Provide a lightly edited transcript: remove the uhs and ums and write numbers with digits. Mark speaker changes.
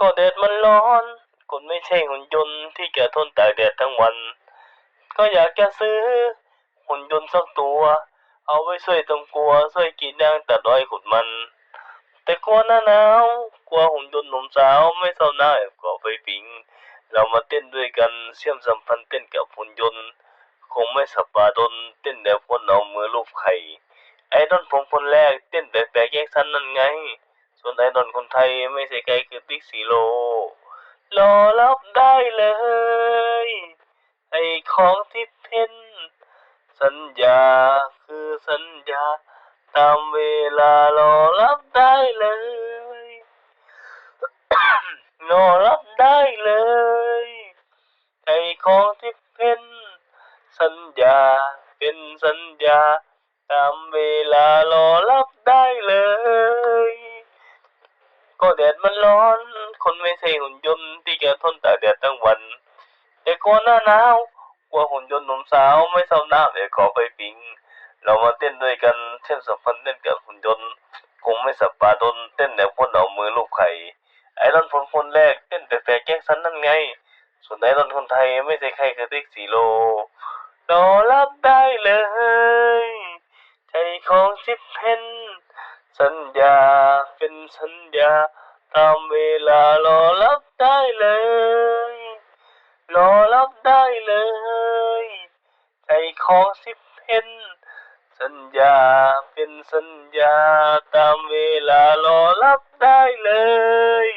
Speaker 1: ก็แดดมันร้อนคนไม่ใช่หุ่นยนต์ที่จะทนตากแดดทั้งวันก็อยากจะซื้อหุ่นยนต์สักตัวเอาไว้ช่วยตรงกลัวช่วยกรีดยางตัดอ้อยขุดมันแต่กลัวหน้าหนาวกลัวหุ่นยนต์หนุ่มสาวไม่เศร้าหน้าแอบก่อไฟผิงเรามาเต้นด้วยกันเชื่อมสัมพันธ์เต้นกับหุ่นยนต์คงไม่สับปะดนเต้นแบบคนเอามือลูบไข่ไอดอลผมคนแรกเต้นแบบแปลกแยกชั้นนั่นไงส่วนไอดอลคนไทยไม่ใช่ใครคือติ๊กซีโร่รอรับได้เลยไอของที่เพ้นสัญญาคือสัญญาตามเวลารอรับได้เลยรอรับได้เลยไอของที่เพ้นสัญญาเป็นสัญญาตามเวลารอรับได้เลยก็แดดมันร้อนคนไม่ใช่หุ่นยนต์ที่จะทนตากแดดทั้งวันแต่ก่อนหน้าหนาวกลัวหุ่นยนต์หนุ่มสาวไม่เศร้าหน้าแต่ขอไปปิงเรามาเต้นด้วยกันเช่นสัมพันธ์เต้นกับหุ่นยนต์คงไม่สับปะดนเต้นแบบคนเอามือลูบไข่ไอรอนผมคนแรกเต้นแต่แฟร์แจ็คสันนั่นไงส่วนไอรอนคนไทยไม่ใช่ใครคือติ๊กซีโร่รอรับได้เลยใจของชิปเพนสัญญาเป็นสัญญาตามเวลารอรับได้เลยรอรับได้เลยใจของสิบเพนสัญญาเป็นสัญญาตามเวลารอรับได้เลย